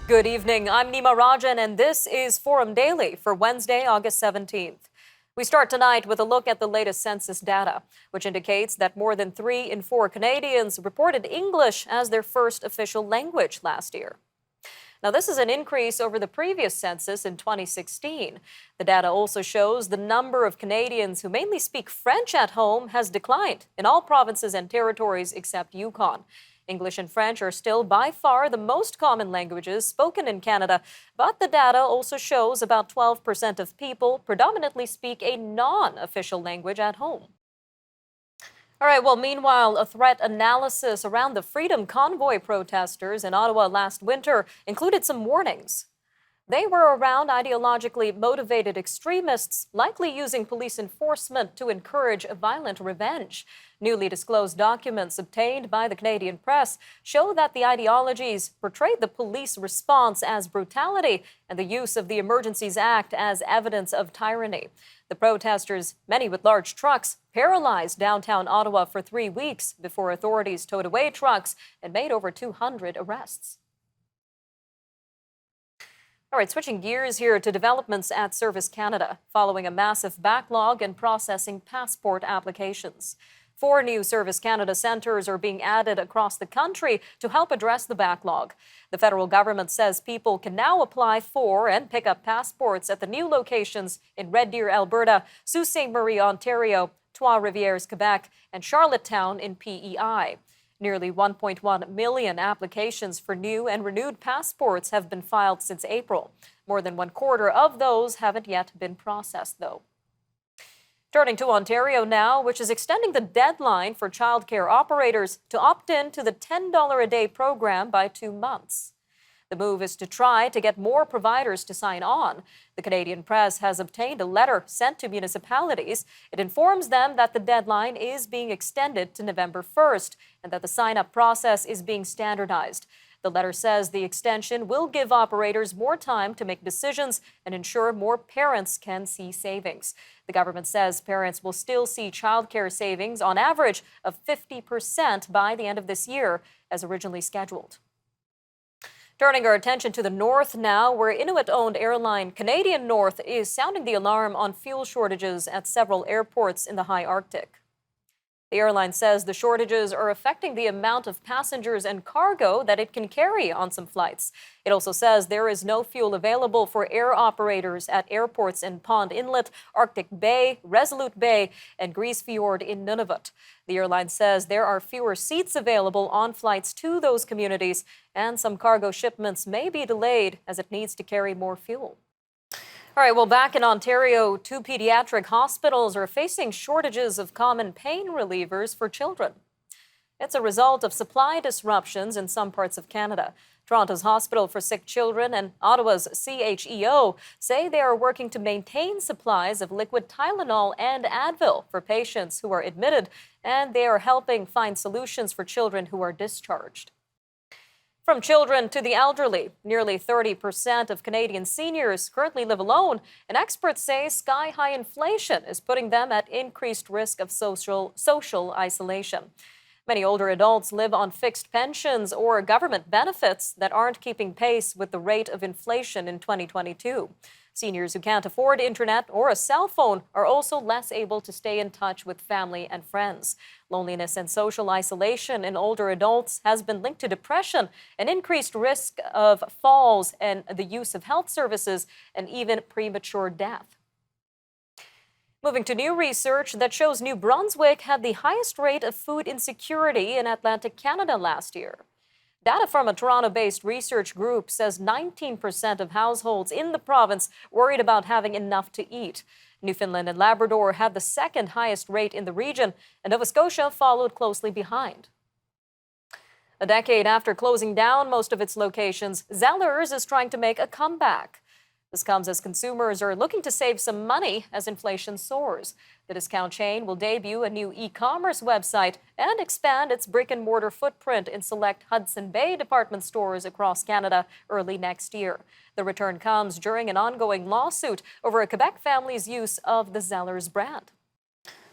Good evening. I'm Nima and this is Forum Daily for Wednesday, August 17th. We start tonight with a look at the latest census data, which indicates that more than 3 in 4 Canadians reported English as their first official language last year. Now, this is an increase over the previous census in 2016. The data also shows the number of Canadians who mainly speak French at home has declined in all provinces and territories except Yukon. English and French are still by far the most common languages spoken in Canada, but the data also shows about 12% of people predominantly speak a non-official language at home. All right, well, meanwhile, a threat analysis around the Freedom Convoy protesters in Ottawa last winter included some warnings. They were around ideologically motivated extremists, likely using police enforcement to encourage a violent revenge. Newly disclosed documents obtained by the Canadian press show that the ideologies portrayed the police response as brutality and the use of the Emergencies Act as evidence of tyranny. The protesters, many with large trucks, paralyzed downtown Ottawa for 3 weeks before authorities towed away trucks and made over 200 arrests. All right, switching gears here to developments at Service Canada, following a massive backlog in processing passport applications. 4 new Service Canada centres are being added across the country to help address the backlog. The federal government says people can now apply for and pick up passports at the new locations in Red Deer, Alberta, Sault Ste. Marie, Ontario, Trois-Rivières, Quebec, and Charlottetown in PEI. Nearly 1.1 million applications for new and renewed passports have been filed since April. More than 1/4 of those haven't yet been processed, though. Turning to Ontario now, which is extending the deadline for childcare operators to opt in to the $10 a day program by 2 months. The move is to try to get more providers to sign on. The Canadian press has obtained a letter sent to municipalities. It informs them that the deadline is being extended to November 1st and that the sign-up process is being standardized. The letter says the extension will give operators more time to make decisions and ensure more parents can see savings. The government says parents will still see childcare savings on average of 50% by the end of this year, as originally scheduled. Turning our attention to the north now, where Inuit-owned airline Canadian North is sounding the alarm on fuel shortages at several airports in the high Arctic. The airline says the shortages are affecting the amount of passengers and cargo that it can carry on some flights. It also says there is no fuel available for air operators at airports in Pond Inlet, Arctic Bay, Resolute Bay, and Grise Fiord in Nunavut. The airline says there are fewer seats available on flights to those communities, and some cargo shipments may be delayed as it needs to carry more fuel. All right, well, back in Ontario, 2 pediatric hospitals are facing shortages of common pain relievers for children. It's a result of supply disruptions in some parts of Canada. Toronto's Hospital for Sick Children and Ottawa's CHEO say they are working to maintain supplies of liquid Tylenol and Advil for patients who are admitted, and they are helping find solutions for children who are discharged. From children to the elderly, nearly 30% of Canadian seniors currently live alone, and experts say sky-high inflation is putting them at increased risk of social isolation. Many older adults live on fixed pensions or government benefits that aren't keeping pace with the rate of inflation in 2022. Seniors who can't afford internet or a cell phone are also less able to stay in touch with family and friends. Loneliness and social isolation in older adults has been linked to depression, an increased risk of falls and the use of health services, and even premature death. Moving to new research that shows New Brunswick had the highest rate of food insecurity in Atlantic Canada last year. Data from a Toronto-based research group says 19% of households in the province worried about having enough to eat. Newfoundland and Labrador had the second highest rate in the region, and Nova Scotia followed closely behind. A decade after closing down most of its locations, Zellers is trying to make a comeback. This comes as consumers are looking to save some money as inflation soars. The discount chain will debut a new e-commerce website and expand its brick-and-mortar footprint in select Hudson Bay department stores across Canada early next year. The return comes during an ongoing lawsuit over a Quebec family's use of the Zellers brand.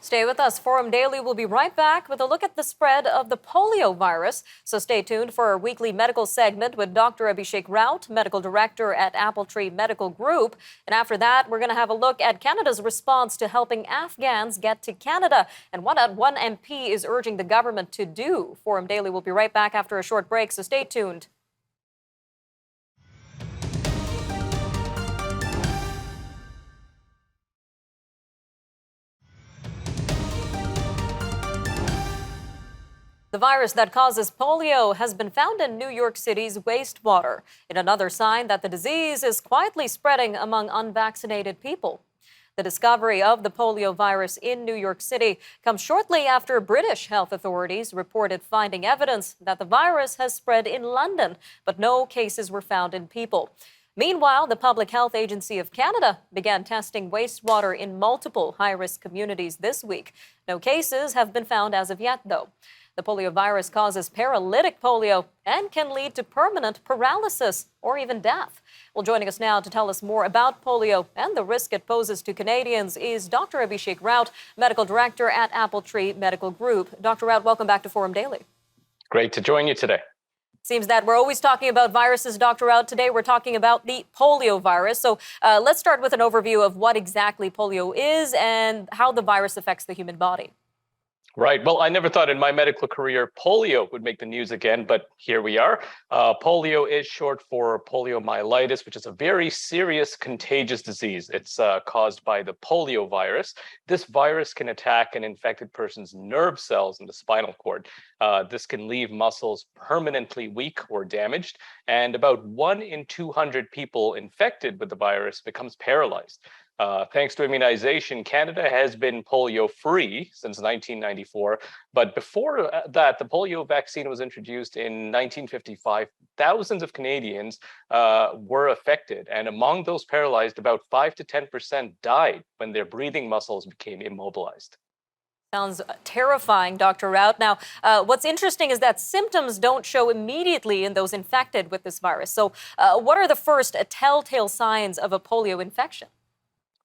Stay with us. Forum Daily will be right back with a look at the spread of the polio virus. So stay tuned for our weekly medical segment with Dr. Abhishek Raut, medical director at Appletree Medical Group. And after that, we're going to have a look at Canada's response to helping Afghans get to Canada and what one MP is urging the government to do. Forum Daily will be right back after a short break, so stay tuned. The virus that causes polio has been found in New York City's wastewater, in another sign that the disease is quietly spreading among unvaccinated people. The discovery of the polio virus in New York City comes shortly after British health authorities reported finding evidence that the virus has spread in London, but no cases were found in people. Meanwhile, the Public Health Agency of Canada began testing wastewater in multiple high-risk communities this week. No cases have been found as of yet, though. The polio virus causes paralytic polio and can lead to permanent paralysis or even death. Well, joining us now to tell us more about polio and the risk it poses to Canadians is Dr. Abhishek Raut, medical director at Appletree Medical Group. Dr. Raut, welcome back to Forum Daily. Great to join you today. Seems that we're always talking about viruses, Dr. Raut. Today we're talking about the polio virus. So let's start with an overview of what exactly polio is and how the virus affects the human body. Right. Well, I never thought in my medical career polio would make the news again, but here we are. Polio is short for poliomyelitis, which is a very serious contagious disease. It's caused by the polio virus. This virus can attack an infected person's nerve cells in the spinal cord. This can leave muscles permanently weak or damaged, and about 1 in 200 people infected with the virus becomes paralyzed. Thanks to immunization, Canada has been polio-free since 1994. But before that, the polio vaccine was introduced in 1955. Thousands of Canadians were affected. And among those paralyzed, about 5 to 10% died when their breathing muscles became immobilized. Sounds terrifying, Dr. Raut. Now, what's interesting is that symptoms don't show immediately in those infected with this virus. So what are the first telltale signs of a polio infection?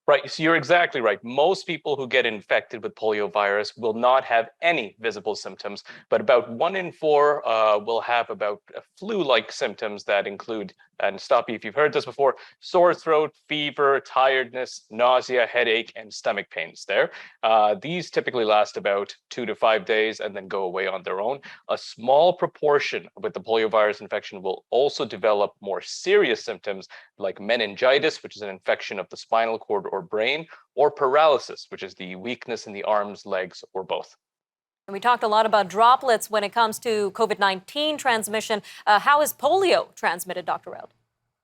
Right. So you're exactly right. Most people who get infected with poliovirus will not have any visible symptoms, but about 1 in 4 will have about flu-like symptoms that include, and stop me if you've heard this before, sore throat, fever, tiredness, nausea, headache, and stomach pains there. These typically last about 2 to 5 days and then go away on their own. A small proportion with the poliovirus infection will also develop more serious symptoms like meningitis, which is an infection of the spinal cord or brain, or paralysis, which is the weakness in the arms, legs, or both. And we talked a lot about droplets when it comes to COVID-19 transmission. How is polio transmitted, Dr. Raut?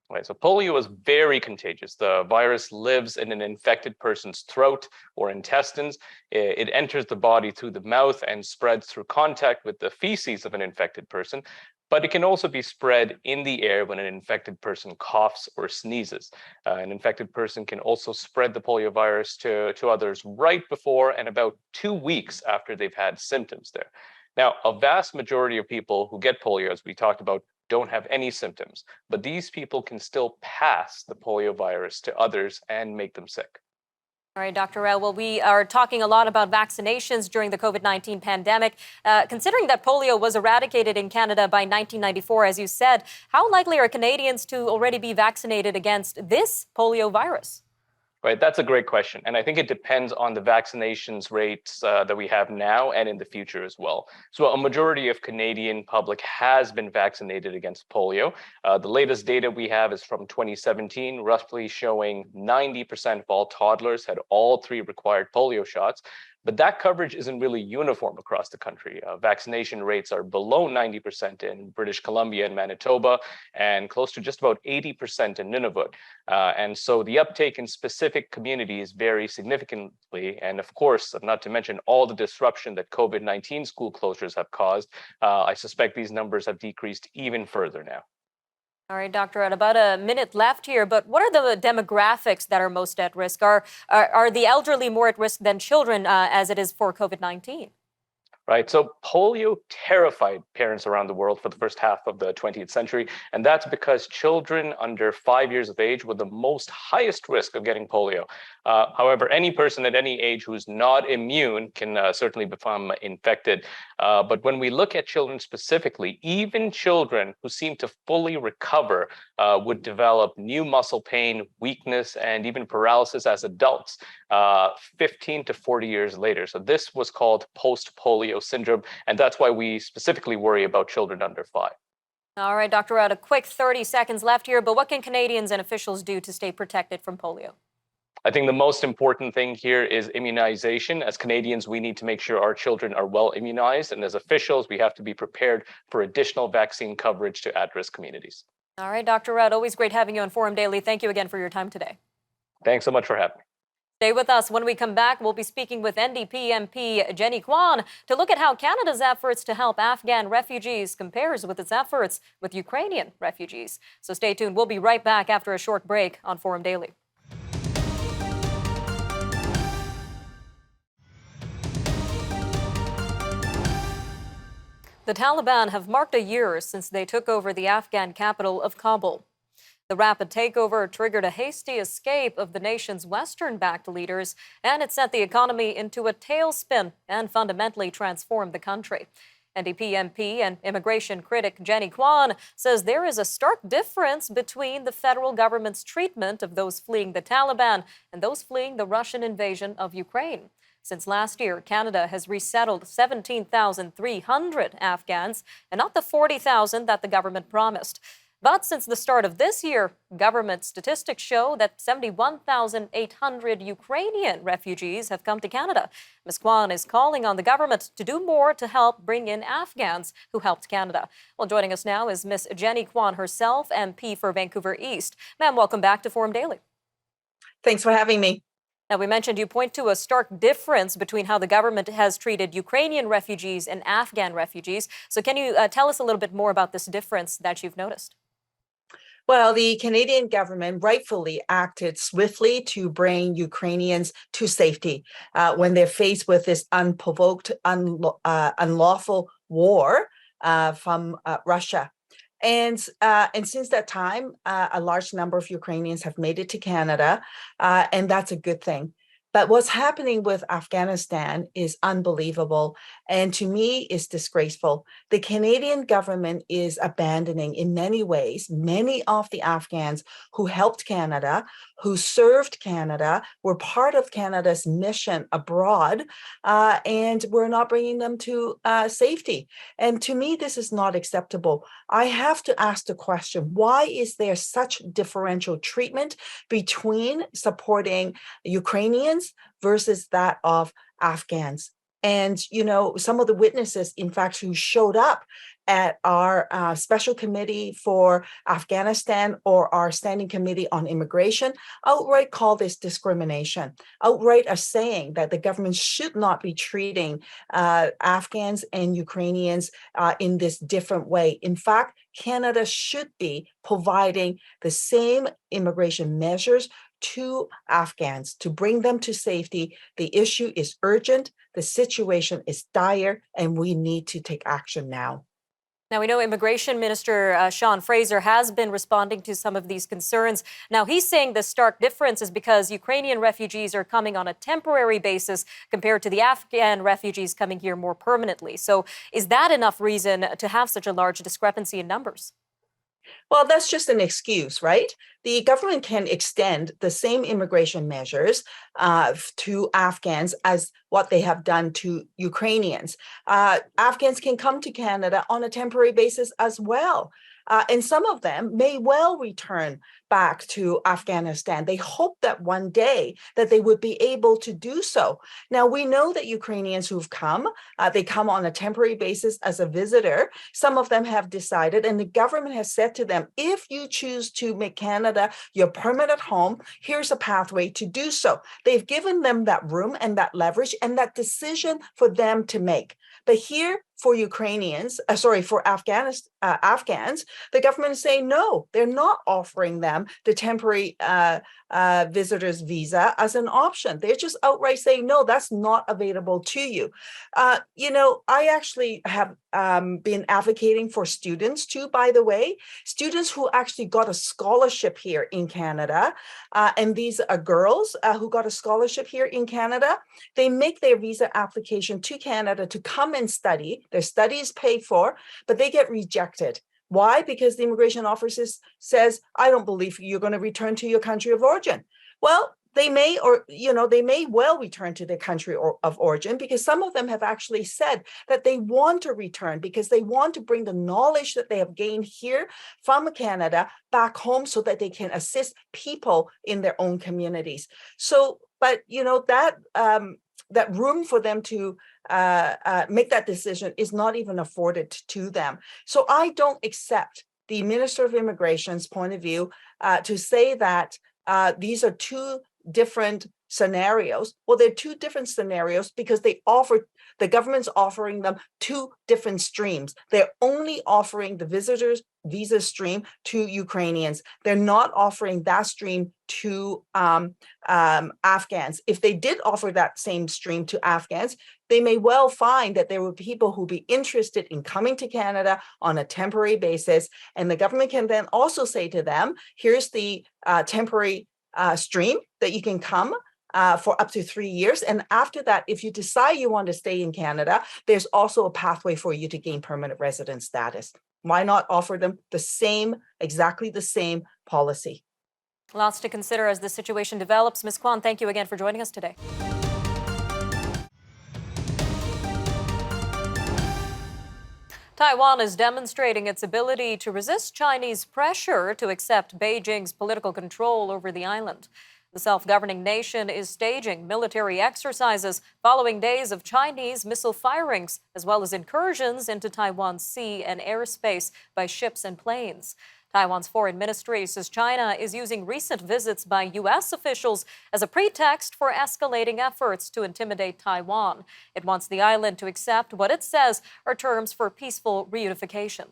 Right, so polio is very contagious. The virus lives in an infected person's throat or intestines. It enters the body through the mouth and spreads through contact with the feces of an infected person. But it can also be spread in the air when an infected person coughs or sneezes. An infected person can also spread the poliovirus to others right before and about 2 weeks after they've had symptoms there. Now, a vast majority of people who get polio, as we talked about, don't have any symptoms, but these people can still pass the poliovirus to others and make them sick. All right, Dr. Raut. Well, we are talking a lot about vaccinations during the COVID-19 pandemic. Considering that polio was eradicated in Canada by 1994, as you said, how likely are Canadians to already be vaccinated against this polio virus? Right, that's a great question. And I think it depends on the vaccinations rates that we have now and in the future as well. So a majority of Canadian public has been vaccinated against polio. The latest data we have is from 2017, roughly showing 90% of all toddlers had all 3 required polio shots. But that coverage isn't really uniform across the country. Vaccination rates are below 90% in British Columbia and Manitoba, and close to just about 80% in Nunavut. And so the uptake in specific communities vary significantly. And of course, not to mention all the disruption that COVID-19 school closures have caused, I suspect these numbers have decreased even further now. All right, Dr. Raut, about a minute left here, but what are the demographics that are most at risk? Are the elderly more at risk than children as it is for COVID-19? right? So polio terrified parents around the world for the first half of the 20th century. And that's because children under 5 years of age were the most highest risk of getting polio. However, any person at any age who's not immune can certainly become infected. But when we look at children specifically, even children who seem to fully recover would develop new muscle pain, weakness, and even paralysis as adults 15 to 40 years later. So this was called post-polio syndrome, and that's why we specifically worry about children under 5. All right, Dr. Raut, a quick 30 seconds left here, but what can Canadians and officials do to stay protected from polio? I think the most important thing here is immunization. As Canadians, we need to make sure our children are well immunized. And as officials, we have to be prepared for additional vaccine coverage to at-risk communities. All right, Dr. Raut, always great having you on Forum Daily. Thank you again for your time today. Thanks so much for having me. Stay with us. When we come back, we'll be speaking with NDP MP Jenny Kwan to look at how Canada's efforts to help Afghan refugees compares with its efforts with Ukrainian refugees. So stay tuned. We'll be right back after a short break on Forum Daily. The Taliban have marked a year since they took over the Afghan capital of Kabul. The rapid takeover triggered a hasty escape of the nation's Western-backed leaders, and it sent the economy into a tailspin and fundamentally transformed the country. NDP MP and immigration critic Jenny Kwan says there is a stark difference between the federal government's treatment of those fleeing the Taliban and those fleeing the Russian invasion of Ukraine. Since last year, Canada has resettled 17,300 Afghans and not the 40,000 that the government promised. But since the start of this year, government statistics show that 71,800 Ukrainian refugees have come to Canada. Ms. Kwan is calling on the government to do more to help bring in Afghans who helped Canada. Well, joining us now is Ms. Jenny Kwan herself, MP for Vancouver East. Ma'am, welcome back to Forum Daily. Thanks for having me. Now, we mentioned you point to a stark difference between how the government has treated Ukrainian refugees and Afghan refugees. So can you tell us a little bit more about this difference that you've noticed? Well, the Canadian government rightfully acted swiftly to bring Ukrainians to safety when they're faced with this unprovoked, unlawful war from Russia. And since that time, a large number of Ukrainians have made it to Canada, and that's a good thing. But what's happening with Afghanistan is unbelievable, and to me is disgraceful. The Canadian government is abandoning, in many ways, many of the Afghans who helped Canada, who served Canada, were part of Canada's mission abroad, and we're not bringing them to safety. And to me, this is not acceptable. I have to ask the question, why is there such differential treatment between supporting Ukrainians versus that of Afghans? And, you know, some of the witnesses, in fact, who showed up at our special committee for Afghanistan or our standing committee on immigration outright call this discrimination, outright are saying that the government should not be treating Afghans and Ukrainians in this different way. In fact, Canada should be providing the same immigration measures to Afghans to bring them to safety. The issue is urgent, the situation is dire, and we need to take action now. Now, we know Immigration Minister Sean Fraser has been responding to some of these concerns. Now, he's saying the stark difference is because Ukrainian refugees are coming on a temporary basis compared to the Afghan refugees coming here more permanently. So is that enough reason to have such a large discrepancy in numbers? Well, that's just an excuse, right? The government can extend the same immigration measures to Afghans as what they have done to Ukrainians. Afghans can come to Canada on a temporary basis as well. And some of them may well return back to Afghanistan. They hope that one day that they would be able to do so. Now, we know that Ukrainians who've come, they come on a temporary basis as a visitor. Some of them have decided, and the government has said to them, if you choose to make Canada your permanent home, here's a pathway to do so. They've given them that room and that leverage and that decision for them to make. But here, for Ukrainians, for Afghans, the government is saying no, they're not offering them the temporary visitor's visa as an option. They're just outright saying no, that's not available to you. I actually have been advocating for students too, by the way, students who actually got a scholarship here in Canada, and these are girls who got a scholarship here in Canada. They make their visa application to Canada to come and study. Their study is paid for, but they get rejected. Why? Because the immigration officer says, I don't believe you're going to return to your country of origin. Well, they may well return to their country of origin, because some of them have actually said that they want to return because they want to bring the knowledge that they have gained here from Canada back home so that they can assist people in their own communities. So, but that room for them to make that decision is not even afforded to them. So I don't accept the Minister of Immigration's point of view to say that these are two different scenarios. Well, they're two different scenarios because the government's offering them two different streams. They're only offering the visitors visa stream to Ukrainians. They're not offering that stream to Afghans. If they did offer that same stream to Afghans, they may well find that there were people who be interested in coming to Canada on a temporary basis. And the government can then also say to them, here's the temporary stream that you can come for up to 3 years. And after that, if you decide you want to stay in Canada, there's also a pathway for you to gain permanent resident status. Why not offer them exactly the same policy? Lots to consider as the situation develops. Ms. Kwan, thank you again for joining us today. Taiwan is demonstrating its ability to resist Chinese pressure to accept Beijing's political control over the island. The self-governing nation is staging military exercises following days of Chinese missile firings, as well as incursions into Taiwan's sea and airspace by ships and planes. Taiwan's foreign ministry says China is using recent visits by U.S. officials as a pretext for escalating efforts to intimidate Taiwan. It wants the island to accept what it says are terms for peaceful reunification.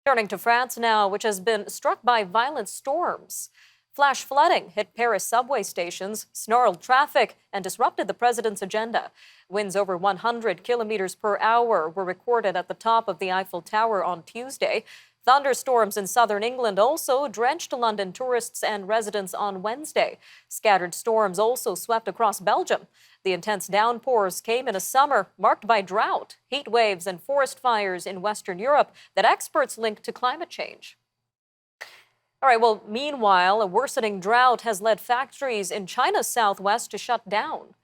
Turning to France now, which has been struck by violent storms. Flash flooding hit Paris subway stations, snarled traffic, and disrupted the president's agenda. Winds over 100 kilometers per hour were recorded at the top of the Eiffel Tower on Tuesday. Thunderstorms in southern England also drenched London tourists and residents on Wednesday. Scattered storms also swept across Belgium. The intense downpours came in a summer marked by drought, heat waves, and forest fires in Western Europe that experts link to climate change. All right, well, meanwhile, a worsening drought has led factories in China's southwest to shut down.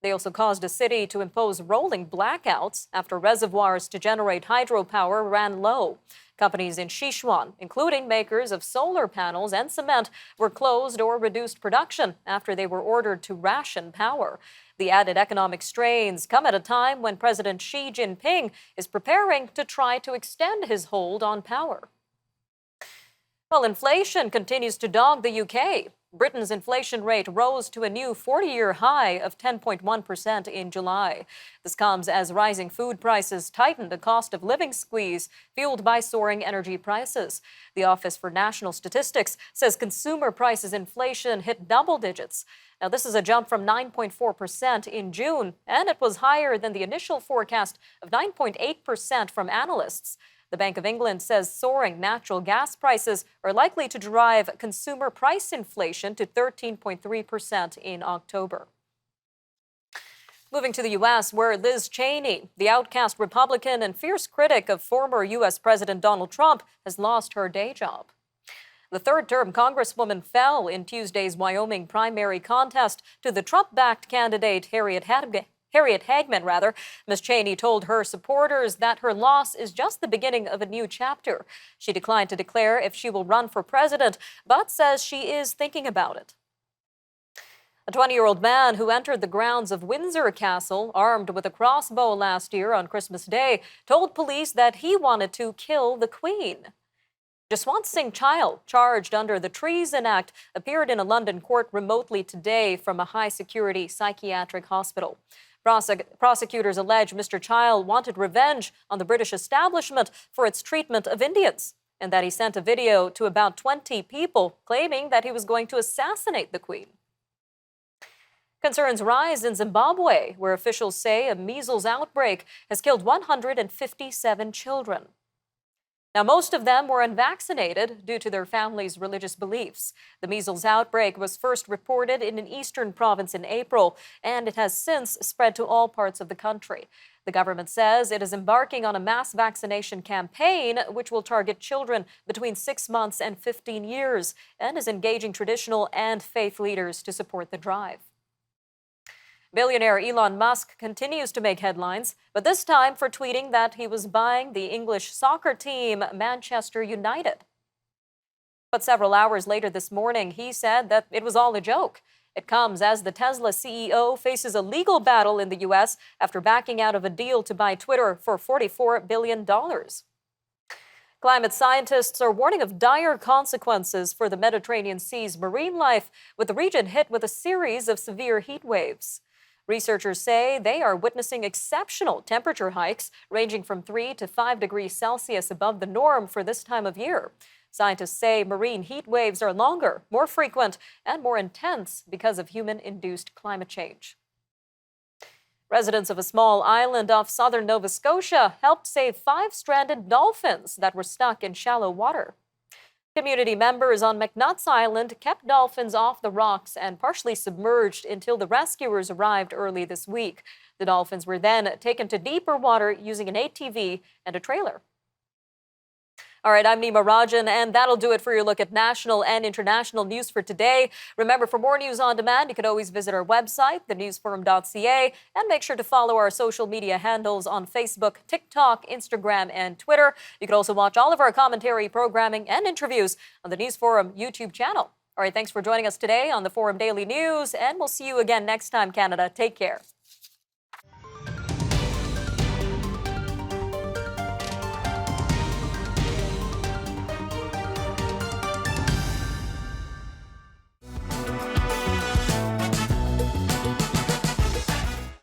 They also caused a city to impose rolling blackouts after reservoirs to generate hydropower ran low. Companies in Sichuan, including makers of solar panels and cement, were closed or reduced production after they were ordered to ration power. The added economic strains come at a time when President Xi Jinping is preparing to try to extend his hold on power. Well, inflation continues to dog the UK. Britain's inflation rate rose to a new 40-year high of 10.1% in July. This comes as rising food prices tightened a cost of living squeeze fueled by soaring energy prices. The Office for National Statistics says consumer prices inflation hit double digits. Now, this is a jump from 9.4% in June, and it was higher than the initial forecast of 9.8% from analysts. The Bank of England says soaring natural gas prices are likely to drive consumer price inflation to 13.3% in October. Moving to the U.S., where Liz Cheney, the outcast Republican and fierce critic of former U.S. President Donald Trump, has lost her day job. The third-term Congresswoman fell in Tuesday's Wyoming primary contest to the Trump-backed candidate Harriet Hagman. Ms. Cheney told her supporters that her loss is just the beginning of a new chapter. She declined to declare if she will run for president, but says she is thinking about it. A 20-year-old man who entered the grounds of Windsor Castle armed with a crossbow last year on Christmas Day told police that he wanted to kill the Queen. Jaswant Singh Chahal, charged under the Treason Act, appeared in a London court remotely today from a high-security psychiatric hospital. Prosecutors allege Mr. Child wanted revenge on the British establishment for its treatment of Indians, and that he sent a video to about 20 people claiming that he was going to assassinate the Queen. Concerns rise in Zimbabwe, where officials say a measles outbreak has killed 157 children. Now, most of them were unvaccinated due to their families' religious beliefs. The measles outbreak was first reported in an eastern province in April, and it has since spread to all parts of the country. The government says it is embarking on a mass vaccination campaign, which will target children between 6 months and 15 years, and is engaging traditional and faith leaders to support the drive. Billionaire Elon Musk continues to make headlines, but this time for tweeting that he was buying the English soccer team Manchester United. But several hours later this morning, he said that it was all a joke. It comes as the Tesla CEO faces a legal battle in the U.S. after backing out of a deal to buy Twitter for $44 billion. Climate scientists are warning of dire consequences for the Mediterranean Sea's marine life, with the region hit with a series of severe heat waves. Researchers say they are witnessing exceptional temperature hikes ranging from 3 to 5 degrees Celsius above the norm for this time of year. Scientists say marine heat waves are longer, more frequent, and more intense because of human-induced climate change. Residents of a small island off southern Nova Scotia helped save 5 stranded dolphins that were stuck in shallow water. Community members on McNutt's Island kept dolphins off the rocks and partially submerged until the rescuers arrived early this week. The dolphins were then taken to deeper water using an ATV and a trailer. All right, I'm Nima Rajan, and that'll do it for your look at national and international news for today. Remember, for more news on demand, you can always visit our website, thenewsforum.ca, and make sure to follow our social media handles on Facebook, TikTok, Instagram, and Twitter. You can also watch all of our commentary, programming, and interviews on the News Forum YouTube channel. All right, thanks for joining us today on the Forum Daily News, and we'll see you again next time, Canada. Take care.